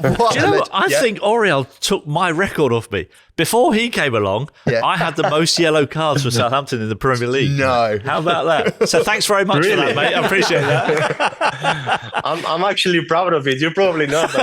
Do you know what? I think Oriol took my record off me. Before he came along, I had the most yellow cards for Southampton in the Premier League. No. How about that? So thanks very much for that, mate. I appreciate that. I'm actually proud of it. You're probably not.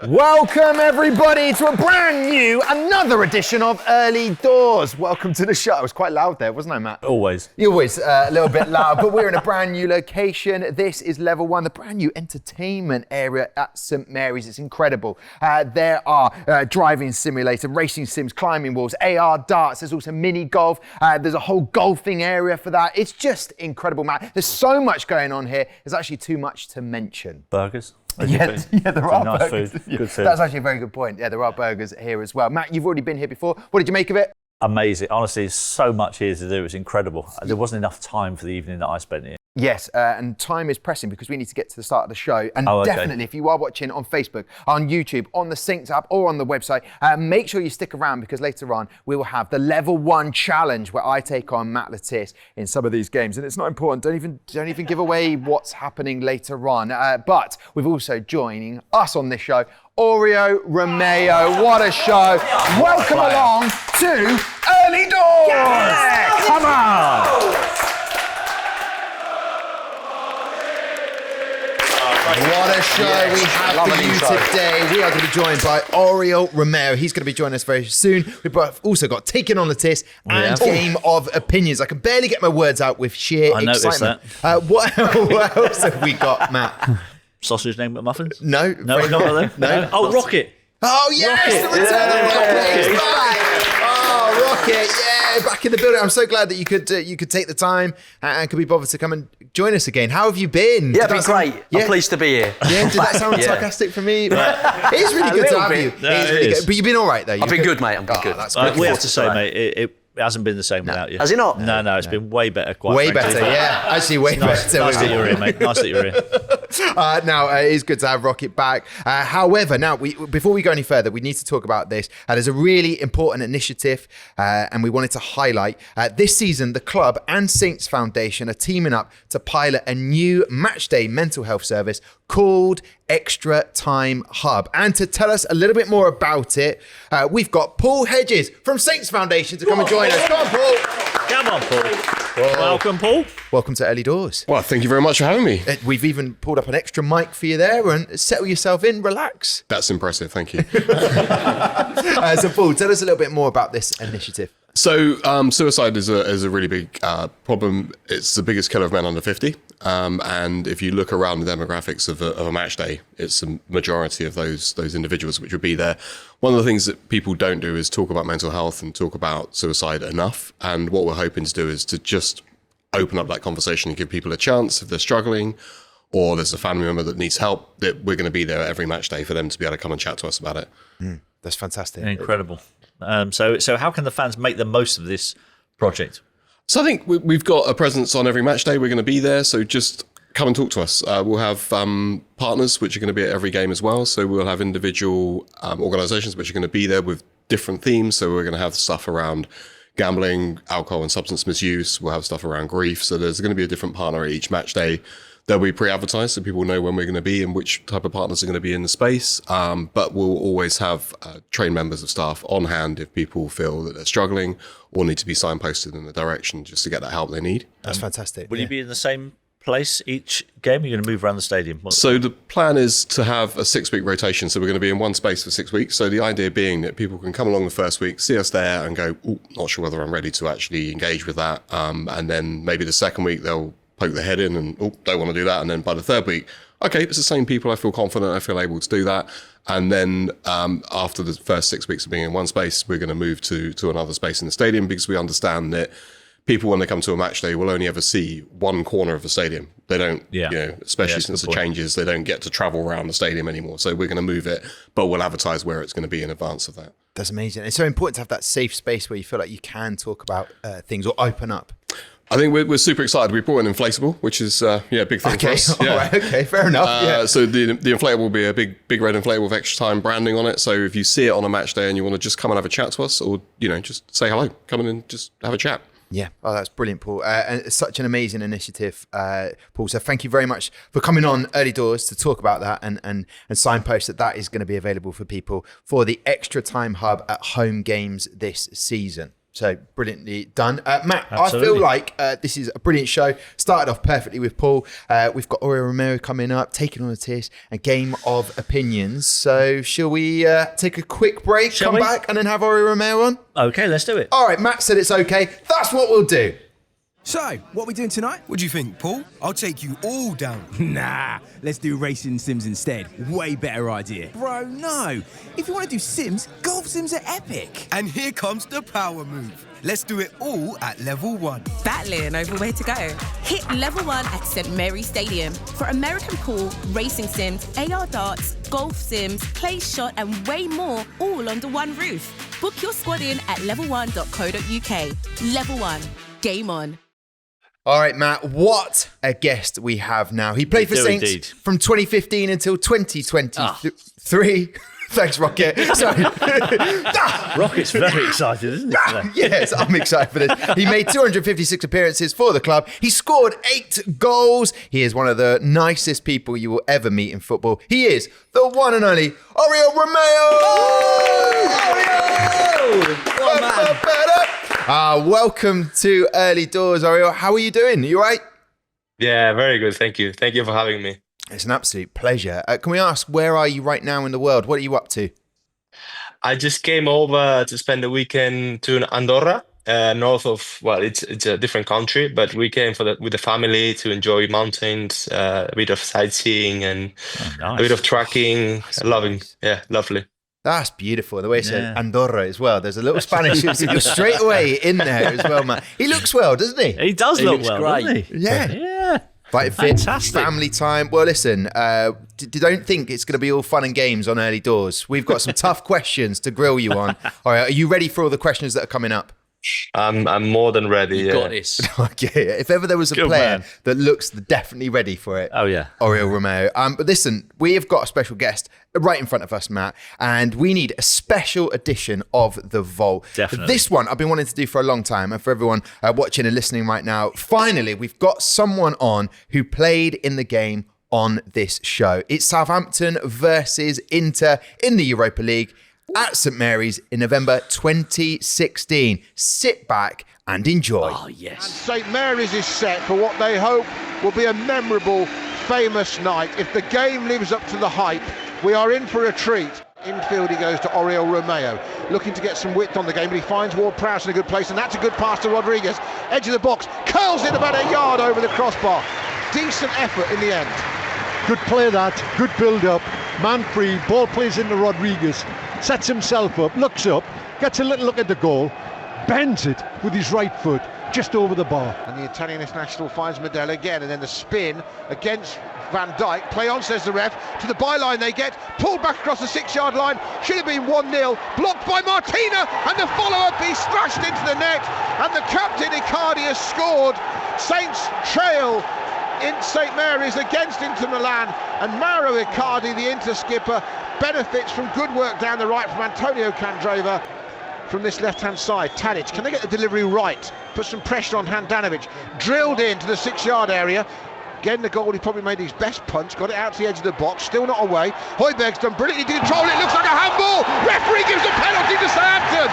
Welcome, everybody, to a brand new, another edition of Early Doors. Welcome to the show. I was quite loud there, wasn't I, Matt? Always. You're always a little bit loud, but we're in a brand new location. This is Level 1, the brand new entertainment area at St Mary's. It's incredible. There are driving simulator, racing sims, climbing walls, AR darts. There's also mini golf. There's a whole golfing area for that. It's just incredible, Matt. There's so much going on here. There's actually too much to mention. Burgers. Yeah, there are nice burgers. food. Good food. That's actually a very good point. Yeah, there are burgers here as well. Matt, you've already been here before. What did you make of it? Amazing. Honestly, so much here to do. It's incredible. There wasn't enough time for the evening that I spent here. Yes, and time is pressing because we need to get to the start of the show. And okay. Definitely, if you are watching on Facebook, on YouTube, on the Syncs app, or on the website, make sure you stick around because later on we will have the Level 1 challenge where I take on Matt Lettice in some of these games. And it's not important. Don't even give away what's happening later on. But we've also joining us on this show, Oriol Romeu. What a show! Welcome along to Early Doors. Yes! Come on! What a show we have for you today. We are going to be joined by Oriol Romeu. He's going to be joining us very soon. We've also got Taken on Lettice and Game of Opinions. I can barely get my words out with sheer excitement. What else have we got, Matt? Sausage named McMuffins? No. No, not them? No. Oh, Rocket. Oh, yes! The return of Rocket is back! Oh, Rocket, yeah, back in the building. I'm so glad that you could take the time and could be bothered to come and join us again. How have you been? Yeah, been great. I'm pleased to be here. Yeah, did that sound sarcastic for me? But it is really good to have you. No, it is really good. But you've been all right, though. I've been good, mate. I've been good. That's good. We have to say, mate, it hasn't been the same without you. Has it not? No, it's been way better, way frankly. better, yeah. Actually, way better. Nice that you're here, mate. Nice that you're here. Now, it is good to have Rocket back. However, now, before we go any further, we need to talk about this. There's a really important initiative, and we wanted to highlight. This season, the club and Saints Foundation are teaming up to pilot a new matchday mental health service called Extra Time Hub. And to tell us a little bit more about it, we've got Paul Hedges from Saints Foundation to come and join us. Come on, Paul. Come on, Paul. Welcome, Paul. Welcome to Early Doors. Well, thank you very much for having me. We've even pulled up an extra mic for you there, and settle yourself in, relax. That's impressive, thank you. So Paul, tell us a little bit more about this initiative. So suicide is a really big problem. It's the biggest killer of men under 50. And if you look around the demographics of a match day, it's the majority of those individuals which would be there. One of the things that people don't do is talk about mental health and talk about suicide enough. And what we're hoping to do is to just open up that conversation and give people a chance if they're struggling or there's a family member that needs help, that we're going to be there every match day for them to be able to come and chat to us about it. That's fantastic. Incredible. So how can the fans make the most of this project? So I think we've got a presence on every match day. We're going to be there. So just come and talk to us. We'll have partners which are going to be at every game as well. So we'll have individual organisations which are going to be there with different themes. So we're going to have stuff around gambling, alcohol and substance misuse. We'll have stuff around grief. So there's going to be a different partner at each match day. They'll be pre-advertised so people know when we're going to be and which type of partners are going to be in the space. But we'll always have trained members of staff on hand if people feel that they're struggling or need to be signposted in the direction just to get that help they need. That's fantastic. Will you be in the same place each game? Or are you going to move around the stadium? So the plan is to have a 6-week rotation. So we're going to be in one space for 6 weeks. So the idea being that people can come along the first week, see us there and go, not sure whether I'm ready to actually engage with that. And then maybe the second week they'll poke their head in and don't want to do that. And then by the third week, okay, it's the same people. I feel confident. I feel able to do that. And then after the first 6 weeks of being in one space, we're going to move to another space in the stadium because we understand that people, when they come to a match day, will only ever see one corner of the stadium. They don't, especially since the changes, they don't get to travel around the stadium anymore. So we're going to move it, but we'll advertise where it's going to be in advance of that. That's amazing. It's so important to have that safe space where you feel like you can talk about things or open up. I think we're super excited. We brought an inflatable, which is a big thing for us. Yeah. Right, okay, fair enough. So the inflatable will be a big red inflatable with Extra Time branding on it. So if you see it on a match day and you want to just come and have a chat to us, or just say hello, come in and just have a chat. Yeah, oh, that's brilliant, Paul. And it's such an amazing initiative, Paul. So thank you very much for coming on Early Doors to talk about that and signpost that is going to be available for people for the Extra Time Hub at home games this season. So brilliantly done. Matt, absolutely. I feel like this is a brilliant show. Started off perfectly with Paul. We've got Oriol Romeu coming up, taking on a Tissier, a game of opinions. So shall we take a quick break, back and then have Oriol Romeu on? Okay, let's do it. All right, Matt said it's okay. That's what we'll do. So, what are we doing tonight? What do you think, Paul? I'll take you all down. Nah, let's do racing sims instead. Way better idea. Bro, no. If you want to do sims, golf sims are epic. And here comes the power move. Let's do it all at level 1. Battling over where to go. Hit level 1 at St. Mary's Stadium for American pool, racing sims, AR darts, golf sims, clay shot and way more, all under one roof. Book your squad in at level1.co.uk. Level 1. Game on. All right, Matt, what a guest we have now. He played for Saints from 2015 until 2023. Thanks, Rocket. Sorry. Rocket's very excited, isn't he? Yes, I'm excited for this. He made 256 appearances for the club. He scored 8 goals. He is one of the nicest people you will ever meet in football. He is the one and only Oriol Romeu. Welcome to Early Doors, Oriol. How are you doing? Are you all right? Yeah, very good. Thank you. Thank you for having me. It's an absolute pleasure. Can we ask, where are you right now in the world? What are you up to? I just came over to spend the weekend to Andorra, north of, well, it's a different country, but we came with the family to enjoy mountains, a bit of sightseeing and a bit of trekking. Lovely. That's beautiful. The way it said Andorra as well. There's a little Spanish straight away in there as well, man. He looks well, doesn't he? He does look well, doesn't he? Yeah. Right, fantastic. Family time. Well, listen, don't think it's going to be all fun and games on Early Doors. We've got some tough questions to grill you on. All right, are you ready for all the questions that are coming up? I'm more than ready. You got this. Okay. If ever there was a player that looks definitely ready for it, Oriol Romeu. But listen, we have got a special guest right in front of us, Matt, and we need a special edition of The Vault. Definitely. This one I've been wanting to do for a long time, and for everyone watching and listening right now, finally we've got someone on who played in the game on this show. It's Southampton versus Inter in the Europa League at St. Mary's in November 2016. Sit back and enjoy. Oh, yes. And St. Mary's is set for what they hope will be a memorable, famous night. If the game lives up to the hype, we are in for a treat. Infield he goes to Oriol Romeu, looking to get some width on the game, but he finds Ward-Prowse in a good place, and that's a good pass to Rodriguez. Edge of the box, curls it about a yard over the crossbar. Decent effort in the end. Good play that, good build-up, man free, ball plays into Rodriguez. Sets himself up, looks up, gets a little look at the goal, bends it with his right foot just over the bar. And the Italian international finds Medella again, and then the spin against Van Dijk. Play on, says the ref. To the byline they get, pulled back across the 6-yard line. Should have been 1-0. Blocked by Martina, and the follow-up, he's thrashed into the net, and the captain Icardi has scored. Saints trail in St. Mary's against Inter Milan, and Mauro Icardi, the Inter skipper, benefits from good work down the right from Antonio Candreva. From this left-hand side, Tadic, can they get the delivery right? Put some pressure on Handanovic, drilled into the 6-yard area. Again, the goal, he probably made his best punch, got it out to the edge of the box, still not away. Højbjerg's done brilliantly to control it, looks like a handball. Referee gives a penalty to Southampton.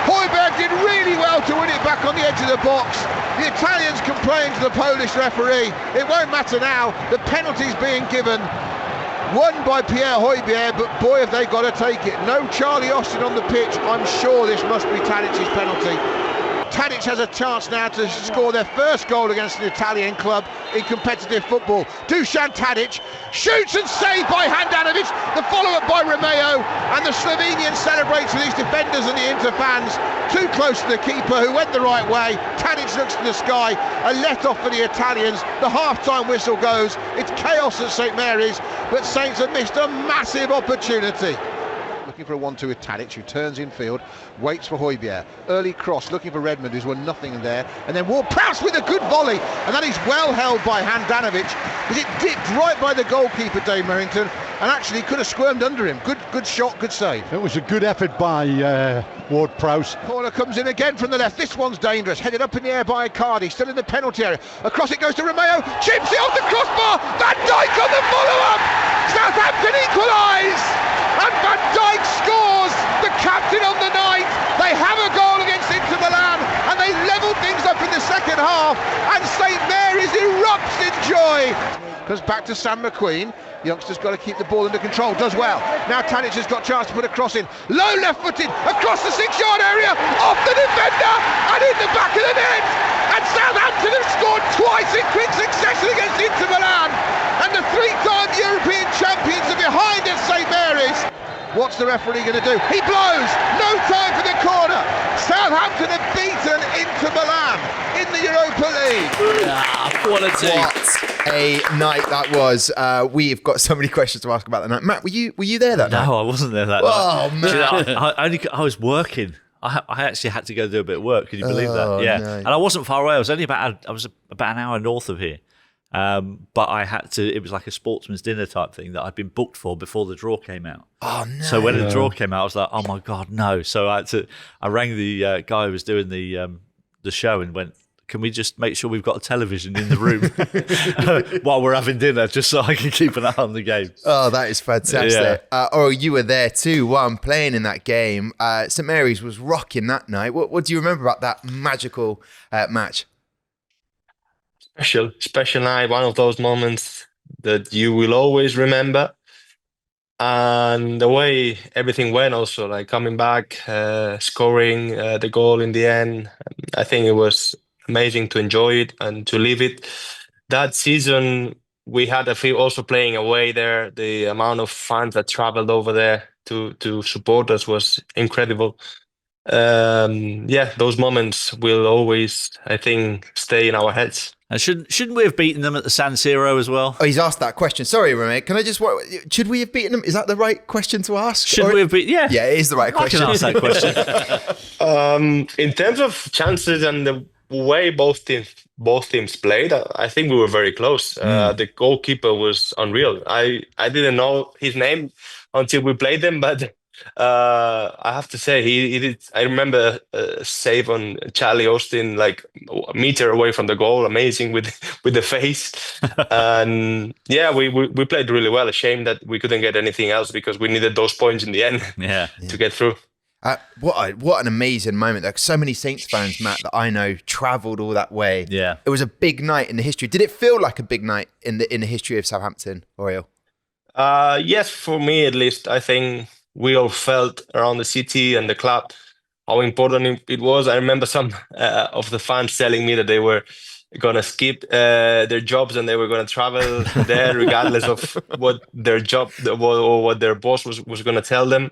Højbjerg did really well to win it back on the edge of the box. The Italians complain to the Polish referee. It won't matter now, the penalty's being given. Won by Pierre Højbjerg, but boy have they got to take it. No Charlie Austin on the pitch. I'm sure this must be Tadic's penalty. Tadic has a chance now to score their first goal against an Italian club in competitive football. Dusan Tadic shoots and saved by Handanovic. The follow-up by Romeu, and the Slovenian celebrates with his defenders and the Inter fans. Too close to the keeper, who went the right way. Tadic looks to the sky. A let-off for the Italians. The half-time whistle goes. It's chaos at St. Mary's, but Saints have missed a massive opportunity. Looking for a 1-2 with Tadic, who turns in field, waits for Højbjerg. Early cross, looking for Redmond, who's won nothing there. And then Ward-Prowse with a good volley. And that is well held by Handanovic, because it dipped right by the goalkeeper, Dave Merrington. and actually could have squirmed under him. Good shot, good save. It was a good effort by Ward-Prowse. Corner comes in again from the left. This one's dangerous. Headed up in the air by Cardi, still in the penalty area. Across it goes to Romeu. Chips it off the crossbar. Van Dijk on the follow-up. Southampton equalise. And Van Dijk scores. The captain of the night. They have a goal against Inter Milan, and they level things up in the second half. And St Mary's erupts in joy. Goes back to Sam McQueen. Youngster's got to keep the ball under control, does well. Now Tadic has got a chance to put a cross in. Low left-footed, across the 6-yard area, off the defender, and in the back of the net. And Southampton have scored twice in quick succession against Inter Milan. And the 3-time European champions are behind at St Mary's. What's the referee going to do? He blows! No time for the corner! Southampton have beaten Inter Milan in the Europa League. Quality. What a night that was. We've got so many questions to ask about the night. Matt, were you there that night? No, I wasn't there that night. Oh, man. I was working. I actually had to go do a bit of work. Can you believe that? Yeah. No. And I wasn't far away. I was about an hour north of here. But I had to, it was like a sportsman's dinner type thing that I'd been booked for before the draw came out. Oh, no. So when the draw came out, I was like, oh my God, no. So I rang the guy who was doing the show and went, can we just make sure we've got a television in the room while we're having dinner, just so I can keep an eye on the game? Oh, that is fantastic. Yeah. You were there too while I'm playing in that game. St Mary's was rocking that night. What do you remember about that magical match? Special night, one of those moments that you will always remember. And the way everything went also, like coming back, scoring the goal in the end, I think it was amazing to enjoy it and to live it. That season, we had a few also playing away there. The amount of fans that traveled over there to support us was incredible. Those moments will always, I think, stay in our heads. And shouldn't we have beaten them at the San Siro as well? Oh, he's asked that question. Sorry, Romeu. Can I just... Should we have beaten them? Is that the right question to ask? Should we have beaten... Yeah. Yeah, it is the right question. I can ask that question. In terms of chances and the way both teams played, I think we were very close. The goalkeeper was unreal. I didn't know his name until we played them, but... I have to say he did. I remember a save on Charlie Austin, like a meter away from the goal, amazing with the face. And we played really well. A shame that we couldn't get anything else because we needed those points in the end to get through. What an amazing moment. There are so many Saints fans, Matt, that I know travelled all that way. Yeah, it was a big night in the history. Did it feel like a big night in the history of Southampton, Oriol? Yes, for me at least. I think we all felt around the city and the club how important it was. I remember some of the fans telling me that they were going to skip their jobs and they were going to travel there regardless of what their job or what their boss was going to tell them.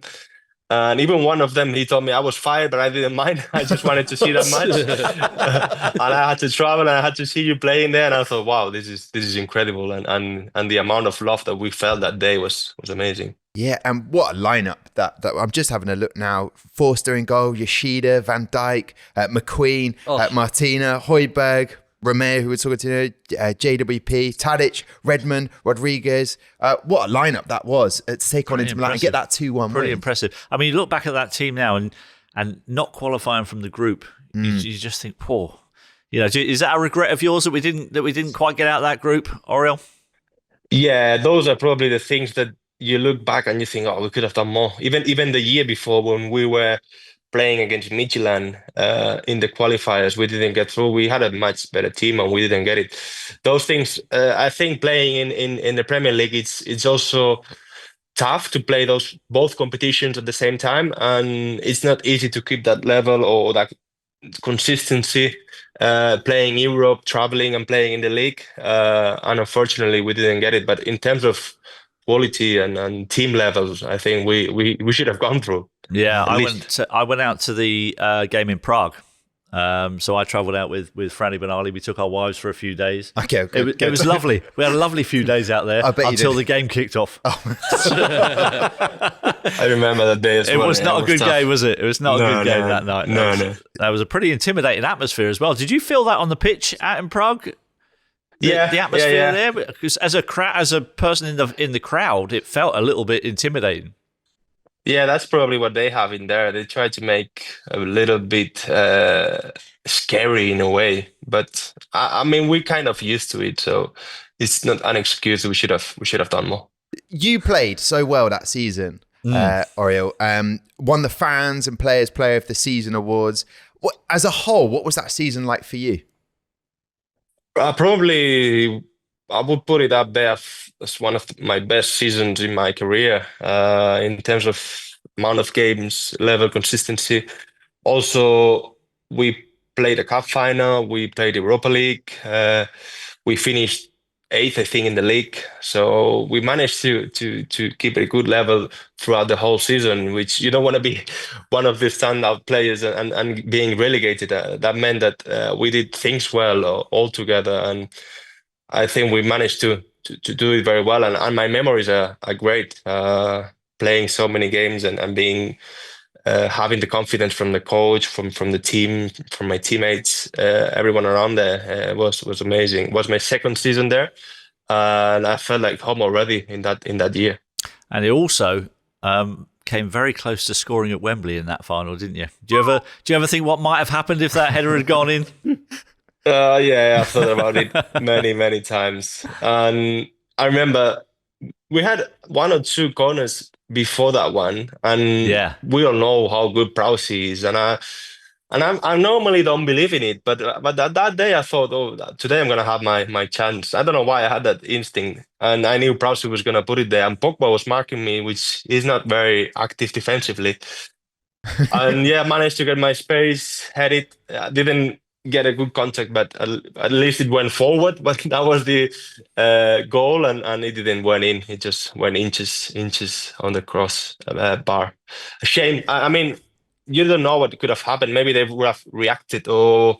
And even one of them, he told me I was fired, but I didn't mind. I just wanted to see that match. And I had to travel and I had to see you playing there. And I thought, wow, this is incredible. And the amount of love that we felt that day was amazing. Yeah, and what a lineup that I'm just having a look now. Forster in goal, Yoshida, Van Dijk, McQueen, Martina, Højbjerg, Romeu, who we're talking to, JWP, Tadic, Redmond, Rodriguez. What a lineup that was to take on Inter Milan and get that 2-1 Pretty win. impressive. I mean, you look back at that team now and not qualifying from the group, you just think, poor. You know, is that a regret of yours that we didn't quite get out of that group, Oriol? Yeah, those are probably the things that you look back and you think, oh, we could have done more. Even the year before when we were playing against Midtjylland in the qualifiers, we didn't get through. We had a much better team and we didn't get it. Those things, I think playing in the Premier League, it's also tough to play those both competitions at the same time. And it's not easy to keep that level or that consistency playing Europe, traveling and playing in the league. And unfortunately, we didn't get it. But in terms of quality and team levels, I think we should have gone through. Yeah, I went out to the game in Prague. So I travelled out with Franny Benali. We took our wives for a few days. Okay. It was lovely. We had a lovely few days out there until the game kicked off. I remember that day as well. It was not a good game, was it? It was not a good game that night. No. That was a pretty intimidating atmosphere as well. Did you feel that on the pitch out in Prague? The atmosphere there, because as a person in the crowd, it felt a little bit intimidating. Yeah, that's probably what they have in there. They try to make a little bit scary in a way, but I mean, we're kind of used to it, so it's not an excuse. We should have done more. You played so well that season, Oriol. Won the fans and players player of the season awards. As a whole, what was that season like for you? Probably, I would put it up there as one of my best seasons in my career, in terms of amount of games, level, consistency. Also, we played a cup final, we played Europa League, we finished 8th, I think, in the league. So we managed to keep a good level throughout the whole season, which you don't want to be one of the standout players and being relegated. That meant that we did things well all together, and I think we managed to do it very well. And my memories are great. Playing so many games and being having the confidence from the coach, from the team, from my teammates, everyone around there was amazing. It was my second season there, and I felt like home already in that year. And it also came very close to scoring at Wembley in that final, didn't you? Do you ever think what might have happened if that header had gone in? Yeah, I thought about it many times, and I remember we had 1 or 2 corners before that one, and we all know how good Prowse is, and I normally don't believe in it, but that day I thought, today I'm gonna have my chance. I don't know why I had that instinct, and I knew Prowse was gonna put it there, and Pogba was marking me, which is not very active defensively, and managed to get my space, had it, didn't get a good contact, but at least it went forward. But that was the goal, and it didn't went in. It just went inches on the cross bar. A shame. I mean, you don't know what could have happened. Maybe they would have reacted, or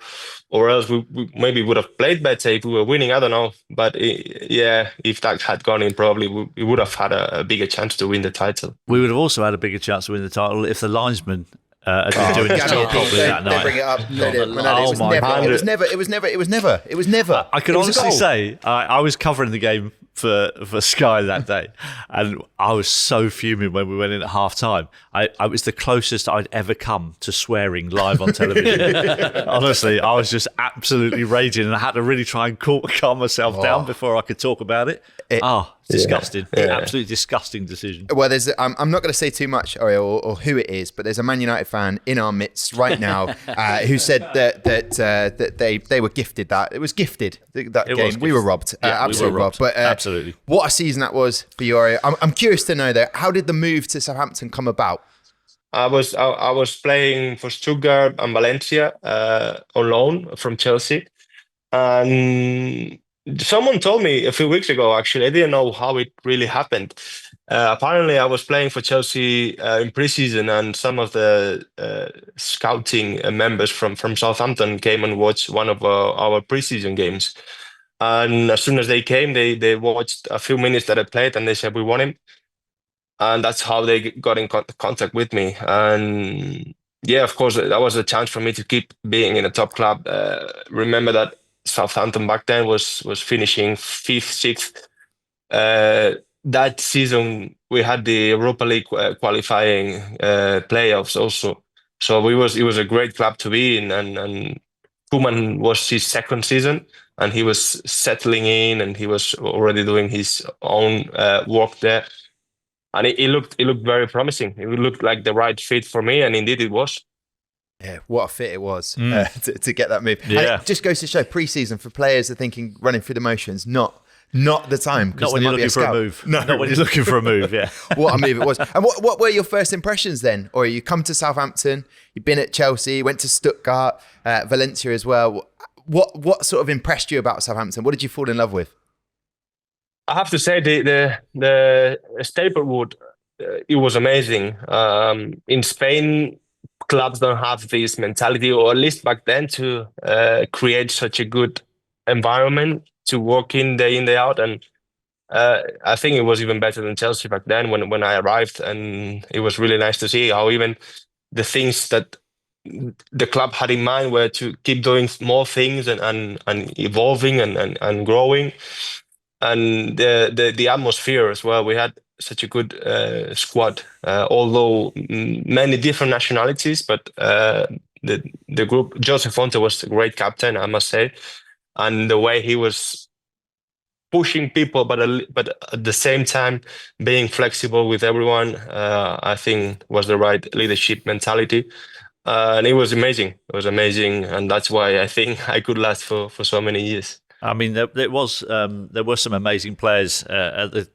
else we maybe would have played better if we were winning. I don't know. But if that had gone in, probably we would have had a bigger chance to win the title. We would have also had a bigger chance to win the title if the linesman had been doing his job properly that night. Bring it up. It was never. I can honestly say I was covering the game for Sky that day, and I was so fuming when we went in at half time. I was the closest I'd ever come to swearing live on television. Honestly, I was just absolutely raging, and I had to really try and calm myself down before I could talk about it. Disgusting. Absolutely disgusting decision. Well, I'm not going to say too much, Oriol, or who it is, but there's a Man United fan in our midst right now who said that they were gifted that. It was gifted, that game. Was we were robbed. Absolutely robbed. But absolutely. What a season that was for you, Oriol. I'm curious to know, though, how did the move to Southampton come about? I was playing for Stuttgart and Valencia on loan from Chelsea, and someone told me a few weeks ago, actually, I didn't know how it really happened. Apparently, I was playing for Chelsea in preseason, and some of the scouting members from Southampton came and watched one of our preseason games. And as soon as they came, they watched a few minutes that I played, and they said, "We want him." And that's how they got in contact with me. And of course, that was a chance for me to keep being in a top club. Remember that Southampton back then was finishing 5th, 6th. That season we had the Europa League qualifying playoffs also. So it was a great club to be in, and Koeman was his second season, and he was settling in, and he was already doing his own work there, and it looked very promising. It looked like the right fit for me, and indeed it was. Yeah, what a fit it was to get that move. Yeah. And it just goes to show, pre-season for players are thinking running through the motions, not the time. Not when you're looking for a move. No, not when you're looking for a move, yeah. What a move it was. And what were your first impressions then? Or you come to Southampton, you've been at Chelsea, went to Stuttgart, Valencia as well. What sort of impressed you about Southampton? What did you fall in love with? I have to say the Staplewood, it was amazing. In Spain, clubs don't have this mentality, or at least back then, to create such a good environment to work in day out. And I think it was even better than Chelsea back then when I arrived. And it was really nice to see how even the things that the club had in mind were to keep doing more things and evolving and growing, and the atmosphere as well. We had such a good squad, although many different nationalities, but the group. Joseph Fonte was a great captain, I must say, and the way he was pushing people, but at the same time being flexible with everyone, I think was the right leadership mentality. And it was amazing. It was amazing, and that's why I think I could last for so many years. I mean, there were some amazing players at the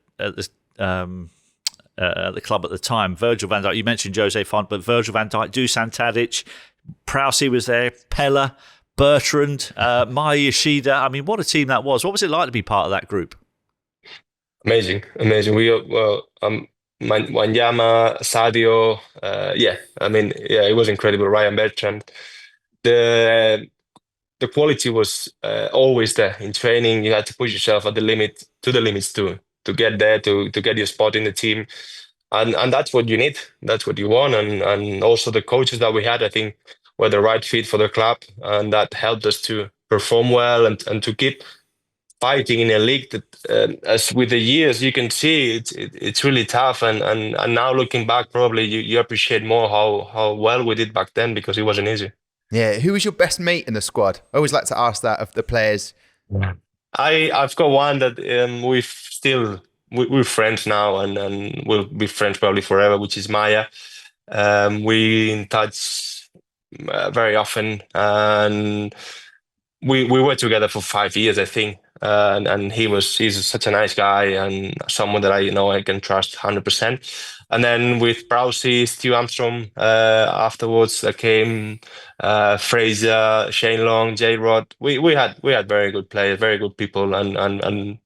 club at the time. Virgil van Dijk, you mentioned Jose Font, but Virgil van Dijk, Dusan Tadic, Prowse was there, Pella, Bertrand, Maya Yoshida. I mean, what a team that was. What was it like to be part of that group? Amazing. Wanyama, Sadio, it was incredible. Ryan Bertrand. The quality was always there. In training, you had to push yourself to the limits to get there, to get your spot in the team. And that's what you need. That's what you want. And also the coaches that we had, I think, were the right fit for the club. And that helped us to perform well and to keep fighting in a league that, as with the years, you can see it's really tough. And now looking back, probably you appreciate more how well we did back then, because it wasn't easy. Yeah. Who was your best mate in the squad? I always like to ask that of the players. I've got one that we're friends now, and we'll be friends probably forever, which is Maya. We in touch very often, and we were together for 5 years, I think. And he's such a nice guy and someone that I know I can trust 100%. And then with Prowse, Stu Armstrong, afterwards came Fraser, Shane Long, J Rod. We had very good players, very good people, and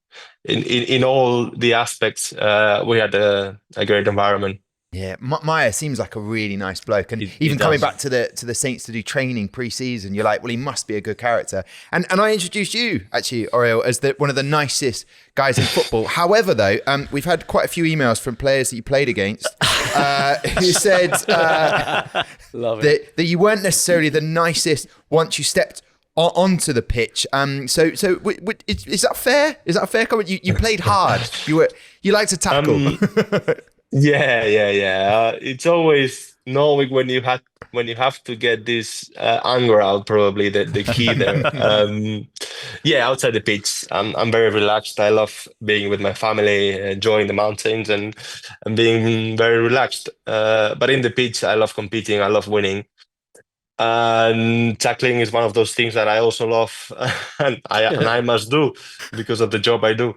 in all the aspects, we had a great environment. Yeah, Maya seems like a really nice bloke, and even coming back to the Saints to do training pre-season, you're like, well, he must be a good character. And I introduced you actually, Oriol, as one of the nicest guys in football. However, though, we've had quite a few emails from players that you played against who said that you weren't necessarily the nicest once you stepped onto the pitch. So is that fair? Is that a fair comment? You played hard. You like to tackle. Yeah. It's always knowing when you have to get this anger out. Probably the key there. Outside the pitch, I'm very relaxed. I love being with my family, enjoying the mountains, and being very relaxed. But in the pitch, I love competing. I love winning. And tackling is one of those things that I also love, and I must do because of the job I do.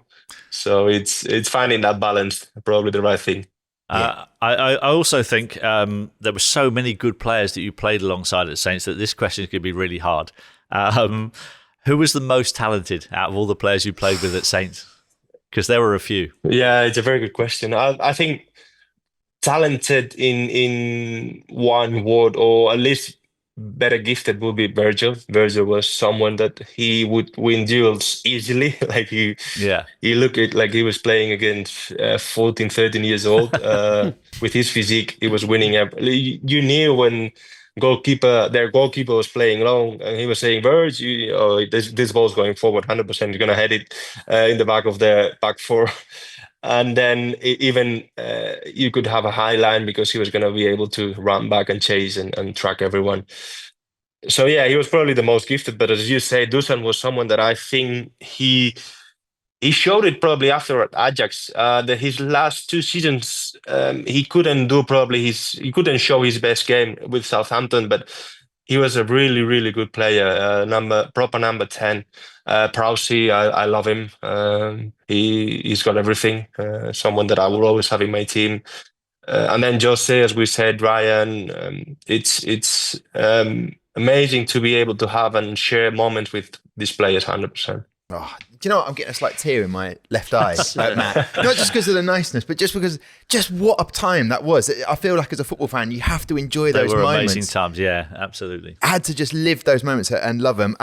So it's finding that balance, probably the right thing. I also think there were so many good players that you played alongside at Saints that this question could be really hard. Who was the most talented out of all the players you played with at Saints? Because there were a few. Yeah, it's a very good question. I think talented in one word, or at least better gifted, would be Virgil. Virgil was someone that he would win duels easily. Like he looked at like he was playing against 14, 13 years old. With his physique, he was winning. You knew when their goalkeeper was playing long, and he was saying, "Virg, this ball's going forward 100%. You're gonna head it in the back of the back four." And then even you could have a high line because he was going to be able to run back and chase and track everyone. So yeah, he was probably the most gifted. But as you say, Dusan was someone that I think he showed it probably after at Ajax. His last 2 seasons, he couldn't show his best game with Southampton, but he was a really, really good player, proper number 10. Prowse, I love him. He's got everything. Someone that I will always have in my team. And then Jose, as we said, Ryan. It's amazing to be able to have and share moments with these players 100%. Oh, do you know what? I'm getting a slight tear in my left eye, Matt. Not just because of the niceness, but just because what a time that was. I feel like as a football fan, you have to enjoy those moments. They were amazing times, yeah, absolutely. I had to just live those moments and love them.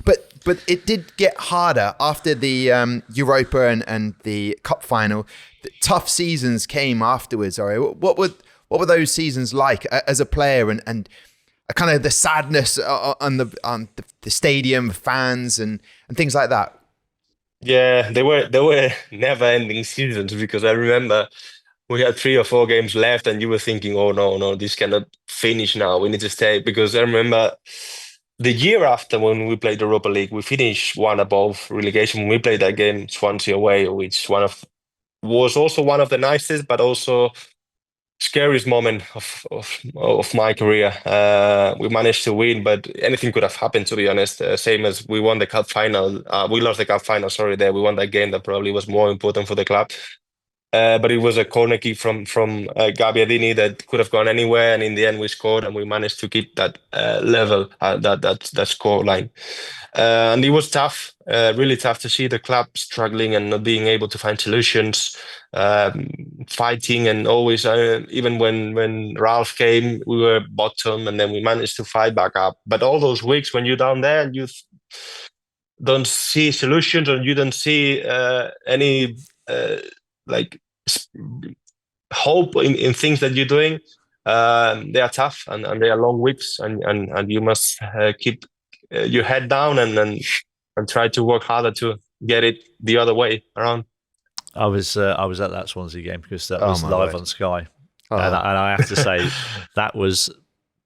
But it did get harder after the Europa and the Cup final. The tough seasons came afterwards. What were those seasons like as a player? And kind of the sadness on the stadium, fans, and things like that? Yeah, they were never-ending seasons because I remember we had 3 or 4 games left, and you were thinking, "Oh no, this cannot finish now. We need to stay." Because I remember the year after when we played the Europa League, we finished one above relegation. When we played that game, Swansea away, which was also one of the nicest, but also scariest moment of my career. We managed to win, but anything could have happened, to be honest. Same as we won the cup final. We lost the cup final, sorry, there. We won that game that probably was more important for the club. But it was a corner kick from Gabbiadini that could have gone anywhere, and in the end we scored, and we managed to keep that level, that score line. And it was tough, really tough to see the club struggling and not being able to find solutions, fighting, and always, even when Ralph came, we were bottom, and then we managed to fight back up. But all those weeks when you're down there and you don't see solutions, or you don't see any hope in things that you're doing, they are tough, and they are long weeks, and you must keep your head down and try to work harder to get it the other way around. I was at that Swansea game because that was live on Sky, and I have to say that was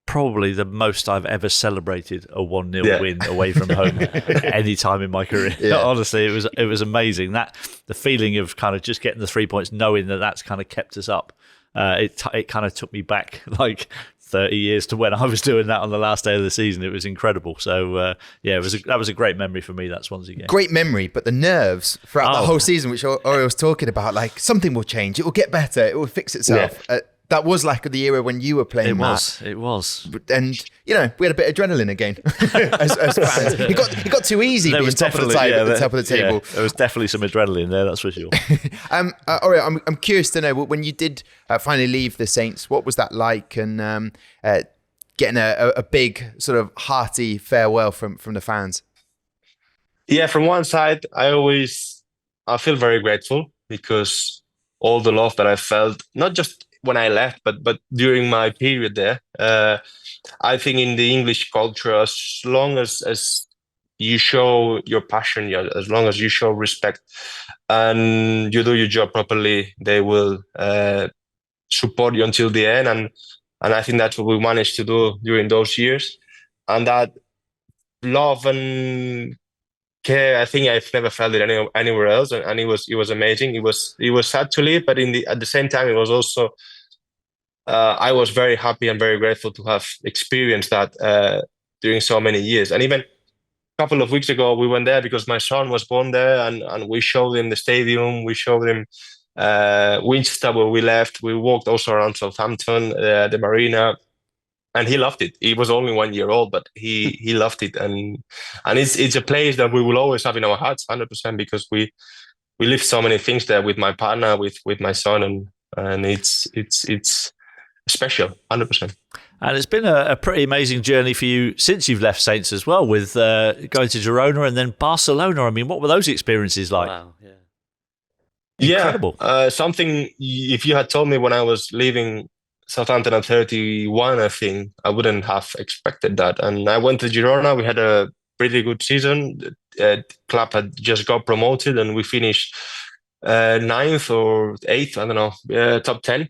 probably the most I've ever celebrated a 1-0 win away from home any time in my career. Honestly, it was amazing. That the feeling of kind of just getting the 3 points, knowing that that's kind of kept us up. It kind of took me back like 30 years to when I was doing that on the last day of the season. It was incredible. So that was a great memory for me, that Swansea game. Great memory, but the nerves throughout the whole season, which Oriol was talking about, like something will change, it will get better, it will fix itself. That was like the era when you were playing. It was. And, we had a bit of adrenaline again as fans. It got too easy being top of the table. Yeah, there was definitely some adrenaline there, that's for sure. Oriol, I'm curious to know, when you did finally leave the Saints, what was that like? And getting a big sort of hearty farewell from the fans? Yeah, from one side, I feel very grateful because all the love that I felt, not just when I left, but during my period there, I think in the English culture, as long as you show your passion, as long as you show respect and you do your job properly, they will support you until the end. And I think that's what we managed to do during those years. And that love and care, I think I've never felt it anywhere else, and it was amazing. It was sad to leave, but at the same time, it was also I was very happy and very grateful to have experienced that during so many years. And even a couple of weeks ago, we went there because my son was born there, and we showed him the stadium. We showed him Winchester where we left. We walked also around Southampton, the marina. And he loved it. He was only 1 year old, but he loved it, and it's a place that we will always have in our hearts, 100%, because we live so many things there with my partner, with my son, and it's special, 100%. And it's been a pretty amazing journey for you since you've left Saints as well, with going to Girona and then Barcelona. I mean, what were those experiences like? Wow, Incredible. Something, if you had told me when I was leaving Southampton at 31, I think I wouldn't have expected that. And I went to Girona. We had a pretty good season. The club had just got promoted, and we finished 9th or 8th, I don't know, top 10.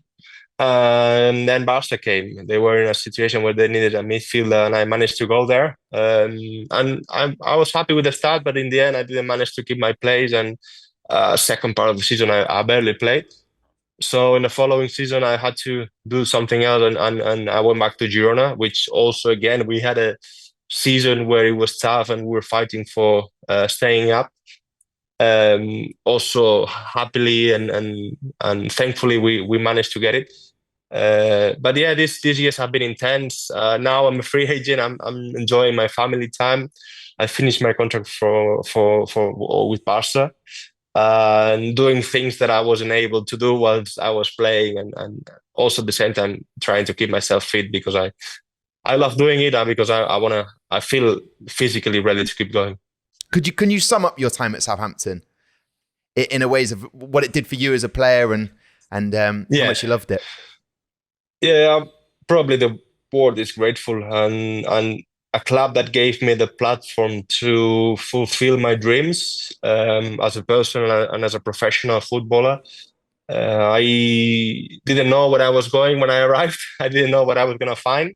And then Barca came. They were in a situation where they needed a midfielder, and I managed to go there. And I was happy with the start, but in the end, I didn't manage to keep my place. And second part of the season, I barely played. So in the following season, I had to do something else, and I went back to Girona, which also, again, we had a season where it was tough and we were fighting for staying up. Also, happily and thankfully, we managed to get it. But yeah, these years have been intense. Now I'm a free agent. I'm enjoying my family time. I finished my contract with Barca. And doing things that I wasn't able to do whilst I was playing, and also at the same time trying to keep myself fit because I love doing it, and because I feel physically ready to keep going. Can you sum up your time at Southampton in a ways of what it did for you as a player and how much you loved it? Yeah, probably word is grateful, and a club that gave me the platform to fulfill my dreams as a person and as a professional footballer. I didn't know where I was going when I arrived. I didn't know what I was going to find.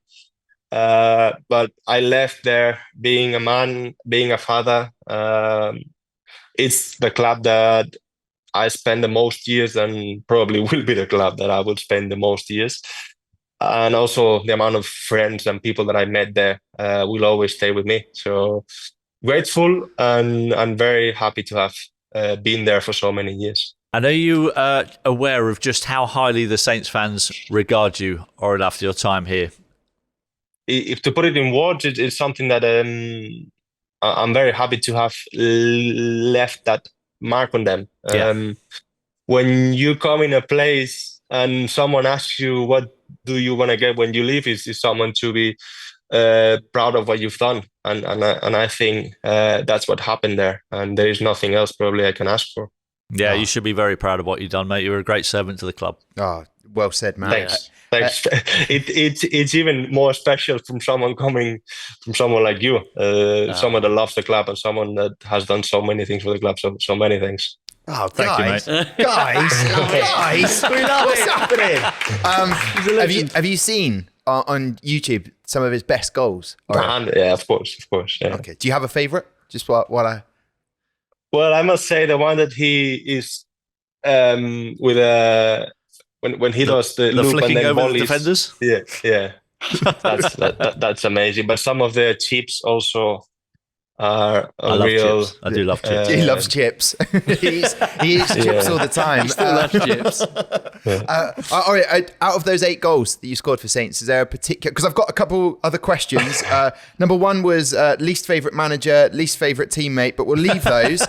But I left there being a man, being a father. It's the club that I spend the most years, and probably will be the club that I will spend the most years. And also the amount of friends and people that I met there will always stay with me. So grateful and very happy to have been there for so many years. And are you aware of just how highly the Saints fans regard you, Oriol, after your time here? If to put it in words, it's something that I'm very happy to have left that mark on them. When you come in a place and someone asks you, what do you want to get when you leave, is someone to be proud of what you've done. And I think that's what happened there. And there is nothing else probably I can ask for. Yeah, you should be very proud of what you've done, mate. You're a great servant to the club. Oh, well said, man. Thanks. It's even more special from someone coming from someone like you, someone that loves the club and someone that has done so many things for the club, so many things. Oh, thank you, mate. guys, We love what's it. happening? Have you seen on YouTube some of his best goals? Yeah, of course. Yeah. Okay. Do you have a favourite? Just what I. Well, I must say the one that he is with when he does the loop flicking and then over volleys. the defenders. Yeah. That's amazing. But some of the chips also are I love real. chips. I do love chips. He loves chips. he eats chips all the time. He still loves chips. All right, out of those 8 goals that you scored for Saints, is there a particular? Because I've got a couple other questions. Number 1 was least favourite manager, least favourite teammate, but we'll leave those.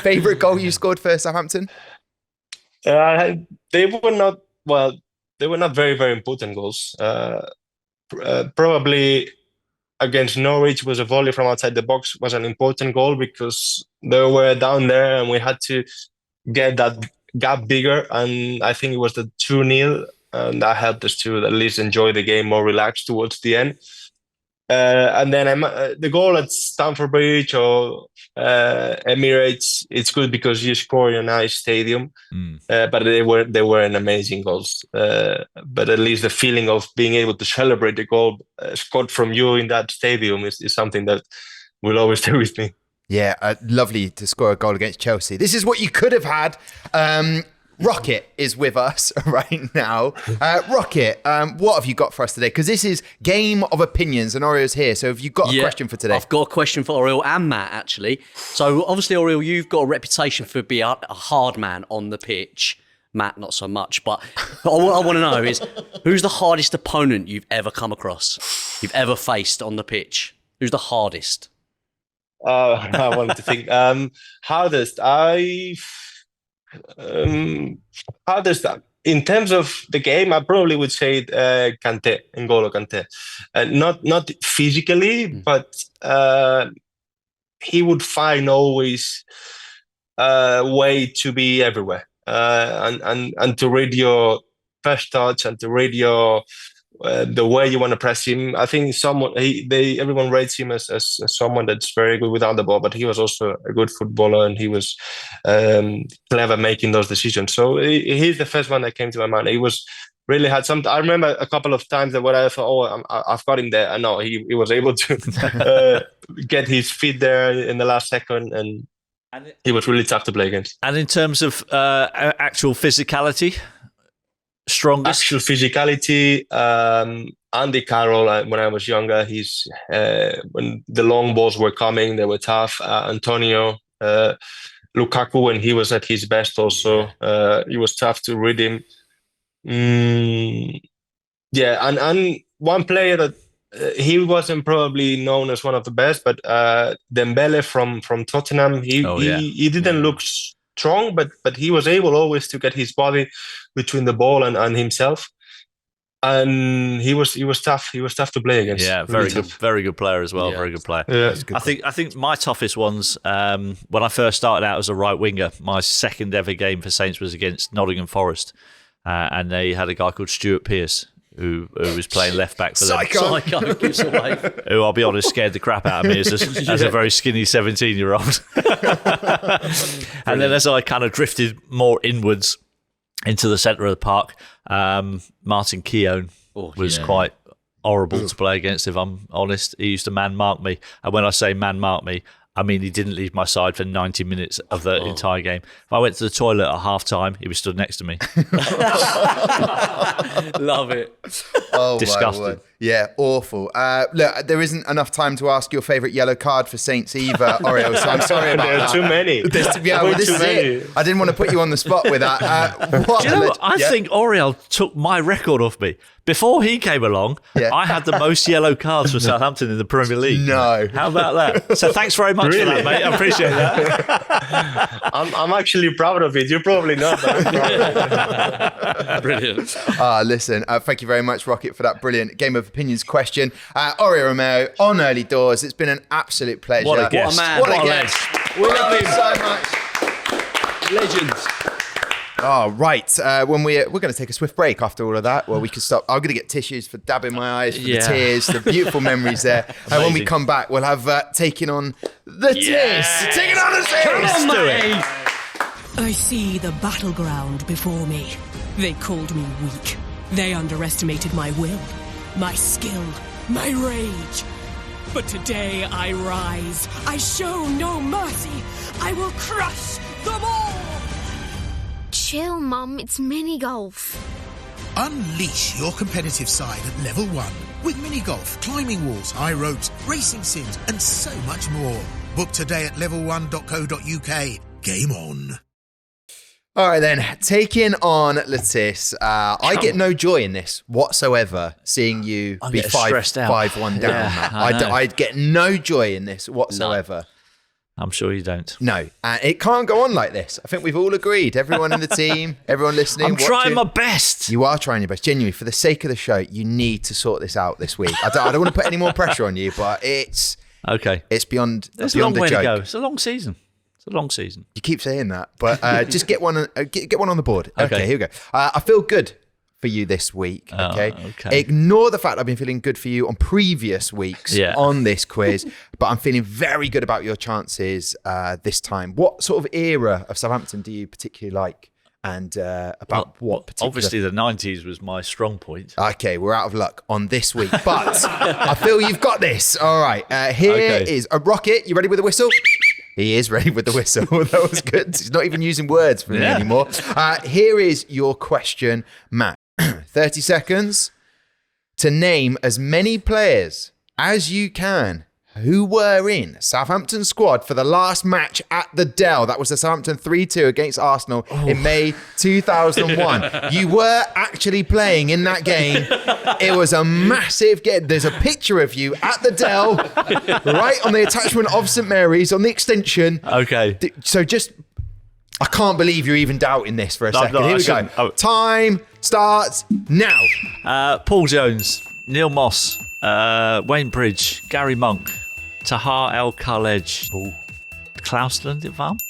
Favourite goal you scored for Southampton? They were not very, very important goals. Probably against Norwich was a volley from outside the box, was an important goal because they were down there and we had to get that gap bigger. And I think it was the 2-0, and that helped us to at least enjoy the game more relaxed towards the end. And then the goal at Stamford Bridge or Emirates, it's good because you score in a nice stadium. But they weren't amazing goals. But at least the feeling of being able to celebrate the goal scored from you in that stadium is something that will always stay with me. Yeah, lovely to score a goal against Chelsea. This is what you could have had. Rocket is with us right now. Rocket, what have you got for us today? Because this is Game of Opinions and Oriol's here. So have you got a question for today? I've got a question for Oriol and Matt, actually. So obviously, Oriol, you've got a reputation for being a hard man on the pitch. Matt, not so much. But what I want to know is, who's the hardest opponent you've ever come across, you've ever faced on the pitch? Who's the hardest? I wanted to think. Hardest, hardest in terms of the game, I probably would say Kante, N'Golo Kante. Not physically, but he would find always a way to be everywhere and to read your first touch and to read your the way you want to press him. I think everyone rates him as someone that's very good without the ball, but he was also a good footballer and he was clever making those decisions. So he's the first one that came to my mind. He was really had some. I remember a couple of times that when I thought, I've got him there. And no, he was able to get his feet there in the last second, and he was really tough to play against. And in terms of actual physicality, strongest? Actual physicality, Andy Carroll, when I was younger, he's when the long balls were coming, they were tough. Antonio, Lukaku, when he was at his best also, it was tough to read him. And one player that he wasn't probably known as one of the best, but Dembele from Tottenham, he didn't look strong, but he was able always to get his body between the ball and himself, and he was tough. He was tough to play against. Yeah, very good player as well. Yeah. Very good player. Yeah. I think my toughest ones when I first started out as a right winger, my second ever game for Saints was against Nottingham Forest, and they had a guy called Stuart Pearce. who was playing left back for them. Psycho gives away. Who, I'll be honest, scared the crap out of me as a very skinny 17-year-old. And then as I kind of drifted more inwards into the centre of the park, Martin Keown was quite horrible to play against, if I'm honest. He used to man-mark me. And when I say man-mark me, I mean, he didn't leave my side for 90 minutes of the entire game. If I went to the toilet at half-time, he was stood next to me. Love it. Oh, disgusting. My word. Yeah, awful. Look, there isn't enough time to ask your favourite yellow card for Saints either, Oriol, so I'm sorry about There that. are too many. This is it. I didn't want to put you on the spot with that. Do you know what? I think Oriol took my record off me. Before he came along, I had the most yellow cards for Southampton in the Premier League. No. How about that? So thanks very much for that, mate. I appreciate that. I'm actually proud of it. You're probably not. But I'm proud. Brilliant. Listen, thank you very much, Rocket, for that brilliant Game of Opinions question. Oriol Romeu on Early Doors. It's been an absolute pleasure. What a guest. What a man. What a What a guest. We love him so much. Legends. Oh, right. When we're going to take a swift break after all of that. Well, we can stop. I'm going to get tissues for dabbing my eyes, for the tears, the beautiful memories there. And when we come back, we'll have taken on the Tiss. Taking on the Tiss. Let's do it. I see the battleground before me. They called me weak. They underestimated my will, my skill, my rage. But today I rise. I show no mercy. I will crush them all. Chill, Mum. It's mini golf. Unleash your competitive side at level 1 with mini golf, climbing walls, high ropes, racing sims, and so much more. Book today at level1.co.uk. Game on. All right, then. Taking on Letice. I get no joy in this whatsoever, seeing you be stressed out. 5-1 down. Yeah, I'd get no joy in this whatsoever. I'm sure you don't. No, it can't go on like this. I think we've all agreed. Everyone in the team, everyone listening. I'm trying watching. my best. You are trying your best. Genuinely, for the sake of the show, you need to sort this out this week. I don't want to put any more pressure on you, but it's beyond There's beyond a long way a joke. to go. It's a long season. It's a long season. You keep saying that, but just get one on the board. Okay, here we go. I feel good for you this week. Okay? Okay. Ignore the fact I've been feeling good for you on previous weeks on this quiz, but I'm feeling very good about your chances this time. What sort of era of Southampton do you particularly like? And what particular... Obviously, the 90s was my strong point. Okay, we're out of luck on this week, but I feel you've got this. All right, here is a Rocket. You ready with the whistle? He is ready with the whistle. That was good. He's not even using words for me anymore. Here is your question, Matt. 30 seconds to name as many players as you can who were in Southampton squad for the last match at the Dell. That was the Southampton 3-2 against Arsenal in May 2001. You were actually playing in that game. It was a massive game. There's a picture of you at the Dell, right on the attachment of St Mary's, on the extension. Okay. So just... I can't believe you're even doubting this for a second. No, Here we go. Oh. Time starts now. Paul Jones, Neil Moss, Wayne Bridge, Gary Monk, Tahar El Khalej, Klaus Lundvarm,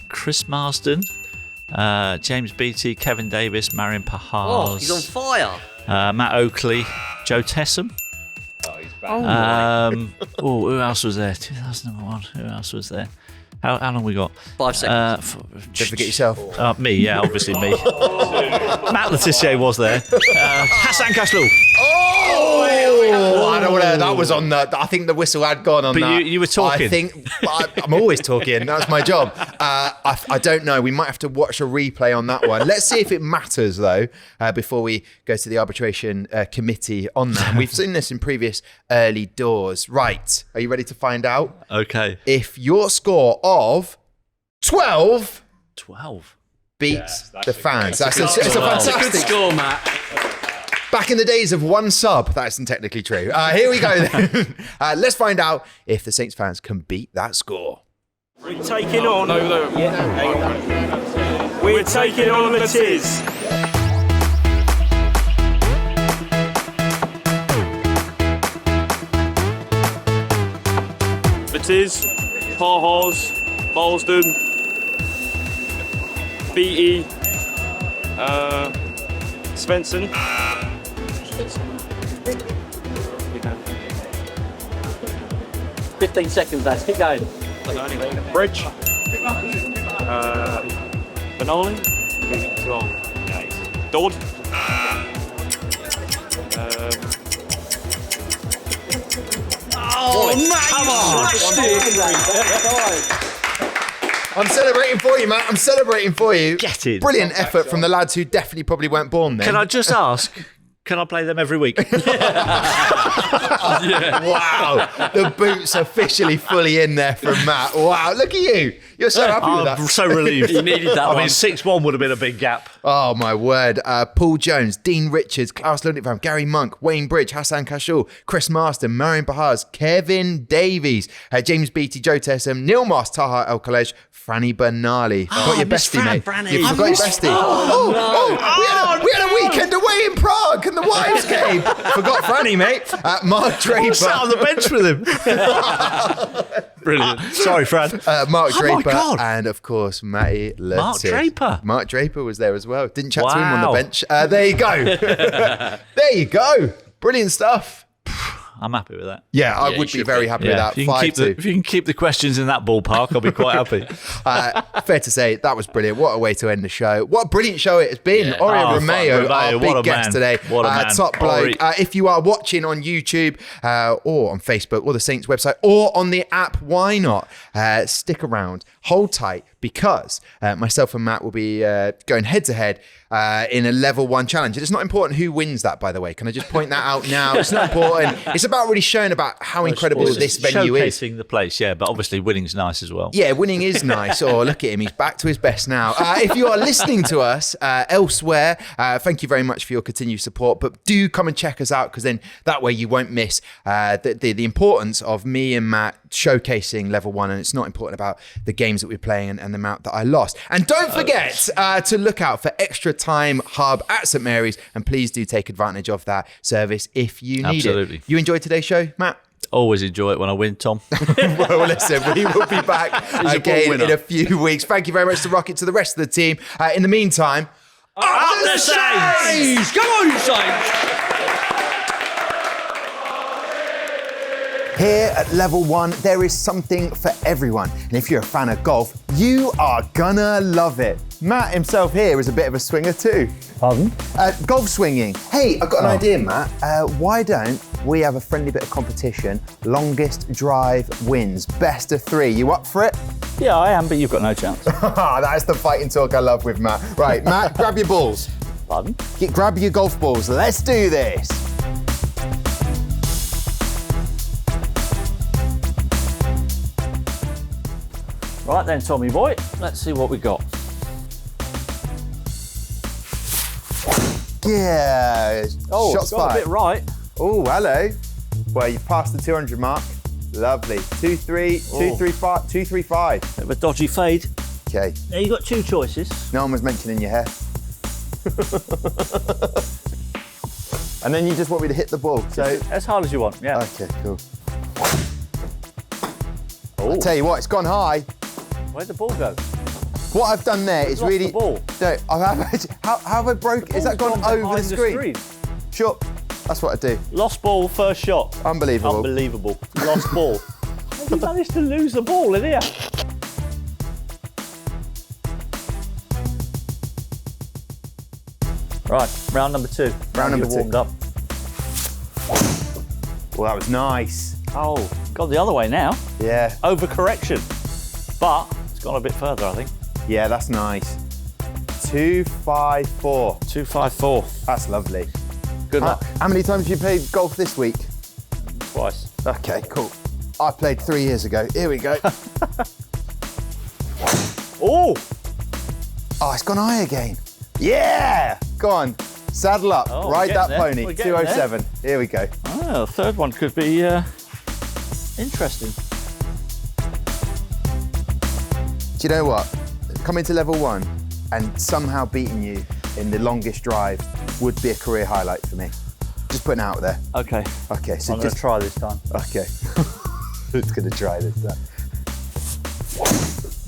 Chris Marsden, James Beattie, Kevin Davis, Marion Pahars. Oh, he's on fire. Matt Oakley, Joe Tessam. Who else was there? 2001. Who else was there? How long we got? 5 seconds. Don't forget yourself. Me, yeah, obviously me. Matt Le Tissier was there. Hassan Kaslu. I don't want to. That was on the. I think the whistle had gone on But that. you were talking. I think I'm always talking. That's my job. I don't know. We might have to watch a replay on that one. Let's see if it matters though. Before we go to the arbitration committee on that, and we've seen this in previous early doors. Right? Are you ready to find out? Okay. If your score of 12 beats the fans, it's a fantastic That's a good score, Matt. Back in the days of one sub, that isn't technically true. Here we go then. Let's find out if the Saints fans can beat that score. We're taking on. We're taking on the Tiss. The Tiss, Pahars, Marsden, Beattie, Svensson. 15 seconds, lads. Keep going. Bridge. Benoli. Dodd. I'm celebrating for you, Matt. I'm celebrating for you. Get in. Brilliant effort from the lads who definitely probably weren't born then. Can I just ask, can I play them every week? Wow. The boot's officially fully in there from Matt. Wow. Look at you. You're so happy with that. I'm so relieved. You needed that I one. mean, 6-1 would have been a big gap. Oh, my word. Paul Jones, Dean Richards, Klaus Lundekvam, Gary Monk, Wayne Bridge, Hassan Kashul, Chris Marston, Marion Bahars, Kevin Davies, James Beattie, Joe Tessam, Neil Moss, Taha El Khalej, Franny Bernali. Forgot your bestie, mate. You forgot your bestie. We had a weekend away in Prague and the wives came. Forgot Franny, mate. Mark Draper. I sat on the bench with him. Brilliant. Sorry, Fran. Mark Oh, my Draper God. and, of course, Matty Lettis. Mark Draper. Mark Draper was there as well. Didn't chat to him on the Wow. bench. There you go. There you go. Brilliant stuff. I'm happy with that. Yeah, I would be very happy with that. If you, can keep 5-2. if you can keep the questions in that ballpark, I'll be quite happy. Fair to say, that was brilliant. What a way to end the show. What a brilliant show it has been. Yeah. Oriol Oh, Romeu, fuck, our Romeu, what a big guest man. today. What a man. Top bloke. Ori. If you are watching on YouTube or on Facebook or the Saints website or on the app, why not? Stick around. Hold tight because myself and Matt will be going head to head in a level 1 challenge. And it's not important who wins that, by the way. Can I just point that out now? It's not important. It's about really showing about how incredible this venue is. Showcasing the place, yeah, but obviously winning's nice as well. Yeah, winning is nice. Oh, look at him. He's back to his best now. If you are listening to us elsewhere, thank you very much for your continued support. But do come and check us out because then that way you won't miss the importance of me and Matt showcasing level 1. And it's not important about the games that we're playing and the amount that I lost. And don't forget to look out for Extra Time Hub at St Mary's. And please do take advantage of that service if you need Absolutely. it. You enjoyed today's show, Matt? Always enjoy it when I win, Tom. Well, listen, we will be back again in a few weeks. Thank you very much to Rocket, to the rest of the team. In the meantime, Up the Saints! Come on, Saints! Here at Level 1, there is something for everyone. And if you're a fan of golf, you are gonna love it. Matt himself here is a bit of a swinger too. Pardon? Golf swinging. Hey, I've got an idea, Matt. Why don't we have a friendly bit of competition? Longest drive wins. Best of 3. You up for it? Yeah, I am, but you've got no chance. That's the fighting talk I love with Matt. Right, Matt, grab your balls. Pardon? Grab your golf balls. Let's do this. Right then, Tommy boy, let's see what we got. Yeah. Oh, shots got fired. a bit right. Oh, hello. Well, you passed the 200 mark. Lovely. 235. 235. Bit of a dodgy fade. Okay. Now you've got 2 choices. No one was mentioning your hair. And then you just want me to hit the ball. So As hard as you want, yeah. okay, cool. I tell you what, it's gone high. Where'd the ball go? What I've done there is lost really. the ball. No, how have I broke? Has that gone over the screen? Sure. That's what I do. Lost ball, first shot. Unbelievable. Unbelievable. Lost ball. How did you manage to lose the ball in here? Right, round number 2. Round number 2. Warmed up. Well, that was nice. Oh, gone the other way now. Yeah. Overcorrection. But it's gone a bit further, I think. Yeah, that's nice. 254. 254. That's lovely. Good luck. How many times have you played golf this week? Twice. Okay, cool. I played 3 years ago. Here we go. Oh! Oh, it's gone high again. Yeah! Go on. Saddle up. Oh, Ride that there. pony. We're getting 207. Here we go. Oh, the third one could be interesting. Do you know what? Coming to level 1 and somehow beating you in the longest drive would be a career highlight for me. Just putting it out there. Okay. Okay, so I'm going just to try this time. Okay. Who's going to try this time?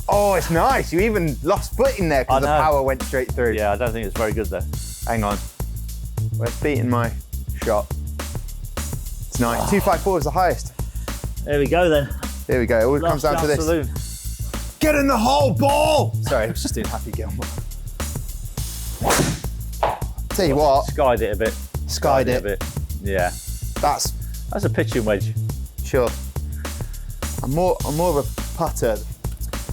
Oh, it's nice. You even lost footing there because the I know. power went straight through. Yeah, I don't think it's very good though. Hang on. We're beating my shot. It's 9. 254 is the highest. There we go then. Here we go. It all comes down to this. Saloon. Get in the hole, ball! Sorry, I was just doing Happy Gilmore. Tell you what. Skied it a bit. Skied it a bit. Yeah. That's a pitching wedge. Sure. I'm more of a putter.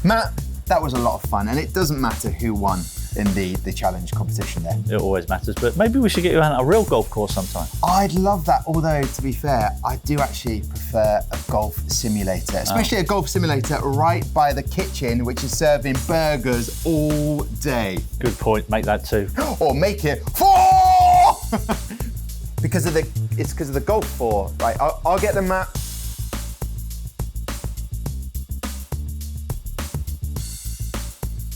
Matt, that was a lot of fun, and it doesn't matter who won in the challenge competition there. It always matters, but maybe we should get you on a real golf course sometime. I'd love that, although to be fair, I do actually prefer a golf simulator, especially a golf simulator right by the kitchen, which is serving burgers all day. Good point, make that 2. Or make it 4! It's because of the golf 4, right? I'll get the map.